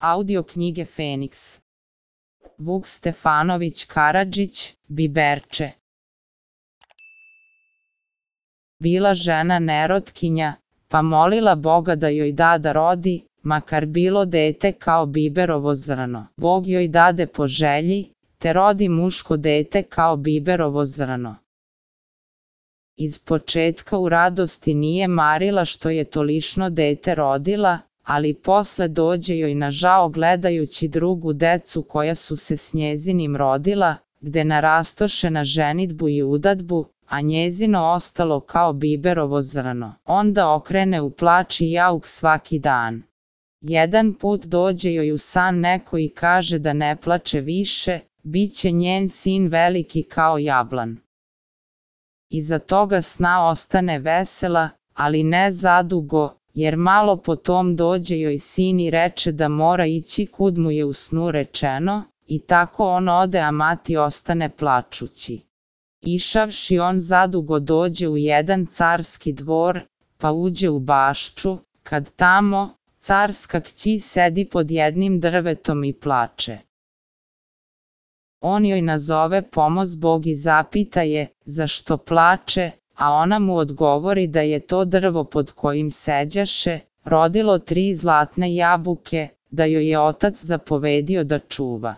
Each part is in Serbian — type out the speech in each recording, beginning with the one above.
Audio knjige Feniks. Vuk Stefanović Karadžić, Biberče. Bila žena nerotkinja, pa molila Boga da joj da rodi, makar bilo dete kao biberovo zrno. Bog joj dade po želji, te rodi muško dete kao biberovo zrno. Iz početka u radosti nije marila što je to lišno dete rodila, ali posle dođe joj na žao gledajući drugu decu koja su se s njezinim rodila, gde narastoše na ženidbu i udatbu, a njezino ostalo kao biberovo zrno. Onda okrene u plač i jauk svaki dan. Jedan put dođe joj u san neko i kaže da ne plače više, bit će njen sin veliki kao jablan. Iza toga sna ostane vesela, ali ne zadugo, jer malo potom dođe joj sin i reče da mora ići kud mu je u snu rečeno, i tako on ode a mati ostane plačući. Išavši on zadugo dođe u jedan carski dvor, pa uđe u bašču, kad tamo, carska kći sedi pod jednim drvetom i plače. On joj nazove pomozbog i zapita je, zašto plače, a ona mu odgovori da je to drvo pod kojim seđaše, rodilo 3 zlatne jabuke, da joj je otac zapovedio da čuva.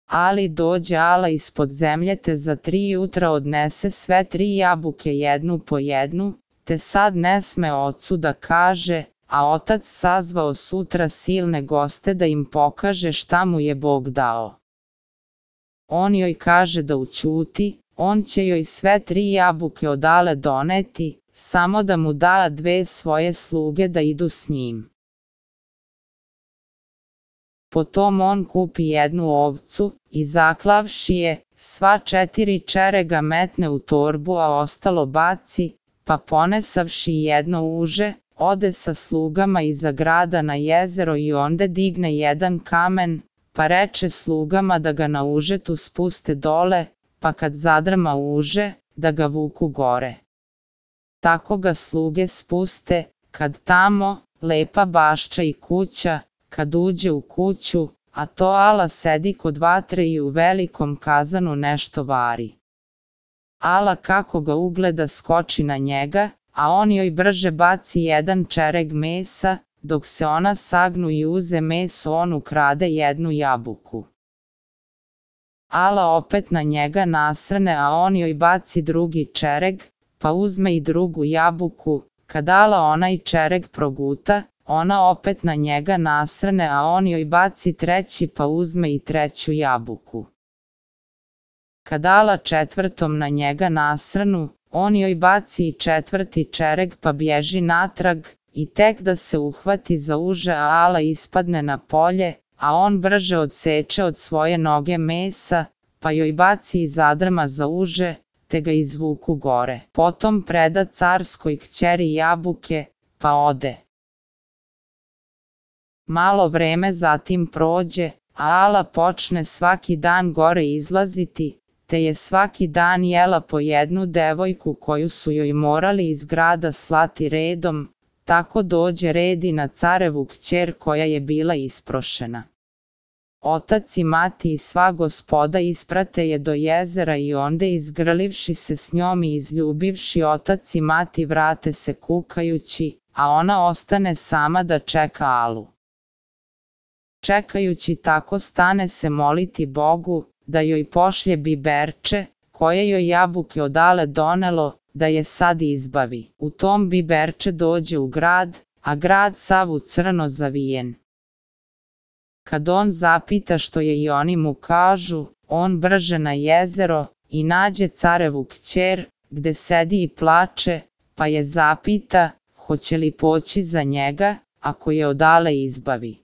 Ali dođe Ala ispod zemlje te za 3 jutra odnese sve 3 jabuke jednu po jednu, te sad ne sme ocu da kaže, a otac sazvao sutra silne goste da im pokaže šta mu je Bog dao. On joj kaže da ućuti, on će joj sve 3 jabuke od Ale doneti, samo da mu da 2 svoje sluge da idu s njim. Potom on kupi jednu ovcu i zaklavši je, sva 4 čerega metne u torbu a ostalo baci, pa ponesavši jedno uže, ode sa slugama iza grada na jezero i onde digne jedan kamen, pa reče slugama da ga na užetu spuste dole, pa kad zadrma uže, da ga vuku gore. Tako ga sluge spuste, kad tamo, lepa bašča i kuća, kad uđe u kuću, a to Ala sedi kod vatre i u velikom kazanu nešto vari. Ala kako ga ugleda skoči na njega, a on joj brže baci jedan čereg mesa, dok se ona sagnu i uze meso on ukrade jednu jabuku. Ala opet na njega nasrne a on joj baci drugi čereg, pa uzme i drugu jabuku, kad Ala onaj čereg proguta, ona opet na njega nasrne a on joj baci treći pa uzme i treću jabuku. Kad Ala četvrtom na njega nasrnu, on joj baci i 4. čereg pa bježi natrag, i tek da se uhvati za uže a Ala ispadne na polje, a on brže odseče od svoje noge mesa, pa joj baci i zadrma za uže, te ga izvuku gore. Potom preda carskoj kćeri jabuke, pa ode. Malo vreme zatim prođe, a Ala počne svaki dan gore izlaziti, te je svaki dan jela po jednu devojku koju su joj morali iz grada slati redom, tako dođe red i na carevu kćer koja je bila isprošena. Otac i mati i sva gospoda isprate je do jezera i onde izgrlivši se s njom i izljubivši otac i mati vrate se kukajući, a ona ostane sama da čeka Alu. Čekajući tako stane se moliti Bogu, da joj pošlje biberče, koje joj jabuke od Ale donelo, da je sad izbavi. U tom biberče dođe u grad, a grad sav u crno zavijen. Kad on zapita što je i oni mu kažu, on brže na jezero i nađe carevu kćer, gde sedi i plače, pa je zapita, hoće li poći za njega, ako je od Ale izbavi.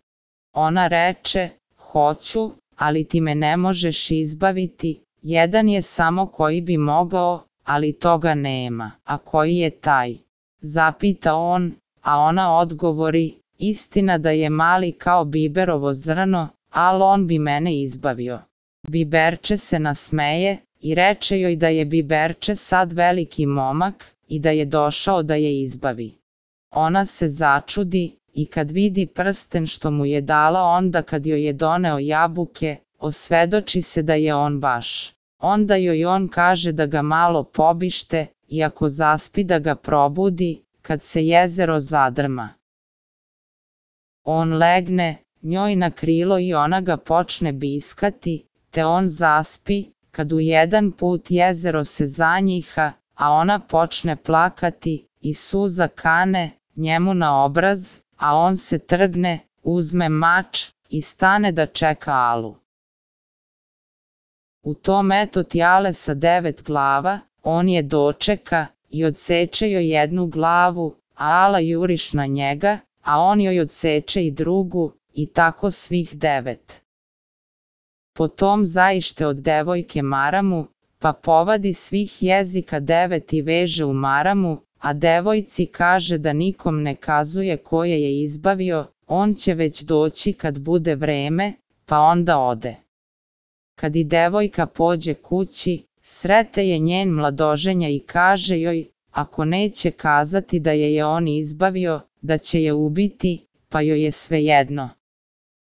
Ona reče, hoću, ali ti me ne možeš izbaviti, jedan je samo koji bi mogao, ali toga nema. A koji je taj? Zapita on, a ona odgovori, istina da je mali kao biberovo zrno, ali on bi mene izbavio. Biberče se nasmeje i reče joj da je Biberče sad veliki momak i da je došao da je izbavi. Ona se začudi, i kad vidi prsten što mu je dala onda kad joj je doneo jabuke, osvedoči se da je on baš. Onda joj on kaže da ga malo pobište i ako zaspi da ga probudi, kad se jezero zadrma. On legne njoj na krilo i ona ga počne biskati, te on zaspi, kad u jedan put jezero se zanjiha, a ona počne plakati i suza kane njemu na obraz, a on se trgne, uzme mač i stane da čeka Alu. U tom eto ti Ale sa 9 glava, on je dočeka i odseče joj jednu glavu, a Ala juriš na njega, a on joj odseče i drugu, i tako svih 9. Potom zaište od devojke maramu, pa povadi svih jezika 9 i veže u maramu, a devojci kaže da nikom ne kazuje ko je izbavio, on će već doći kad bude vreme, pa onda ode. Kad i devojka pođe kući, srete je njen mladoženja i kaže joj, ako neće kazati da je on izbavio, da će je ubiti, pa joj je svejedno.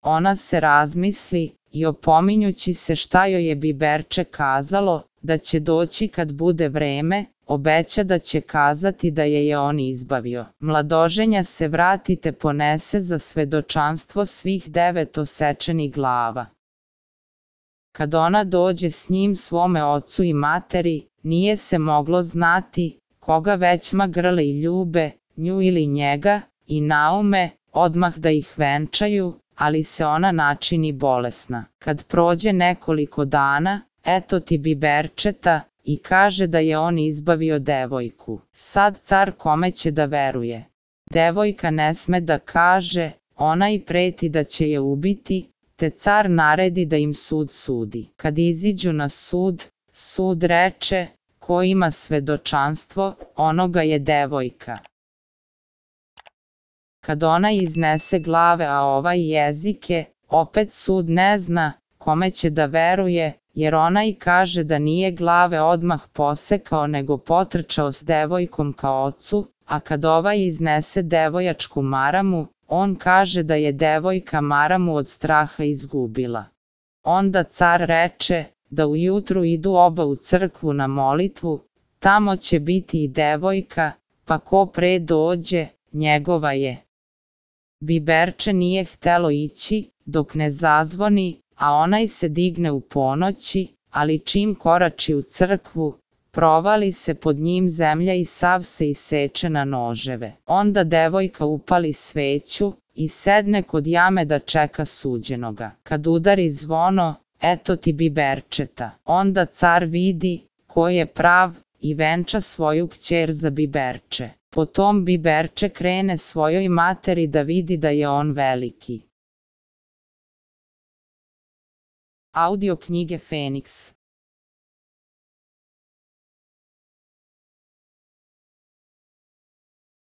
Ona se razmisli i opominjući se šta joj je biberče kazalo, da će doći kad bude vreme, obeća da će kazati da je on izbavio. Mladoženja se vrati te ponese za svedočanstvo svih 9 osečenih glava. Kad ona dođe s njim svome ocu i materi, nije se moglo znati koga većma grle i ljube, nju ili njega, i naume odmah da ih venčaju, ali se ona načini bolesna. Kad prođe nekoliko dana, eto ti biberčeta, i kaže da je on izbavio devojku. Sad car kome će da veruje? Devojka ne sme da kaže, ona i preti da će je ubiti, te car naredi da im sud sudi. Kad iziđu na sud, sud reče, ko ima svedočanstvo, onoga je devojka. Kad ona iznese glave, a ovaj jezike, opet sud ne zna kome će da veruje, jer ona i kaže da nije glave odmah posekao nego potrčao s devojkom ka ocu, a kad ovaj iznese devojačku maramu, on kaže da je devojka maramu od straha izgubila. Onda car reče da ujutru idu oba u crkvu na molitvu, tamo će biti i devojka, pa ko pre dođe, njegova je. Biberče nije htelo ići, dok ne zazvoni, a onaj se digne u ponoći, ali čim korači u crkvu, provali se pod njim zemlja i sav se iseče na noževe. Onda devojka upali sveću i sedne kod jame da čeka suđenoga. Kad udari zvono, eto ti biberčeta. Onda car vidi ko je prav i venča svoju kćer za biberče. Potom biberče krene svojoj materi da vidi da je on veliki. Audio knjige Feniks.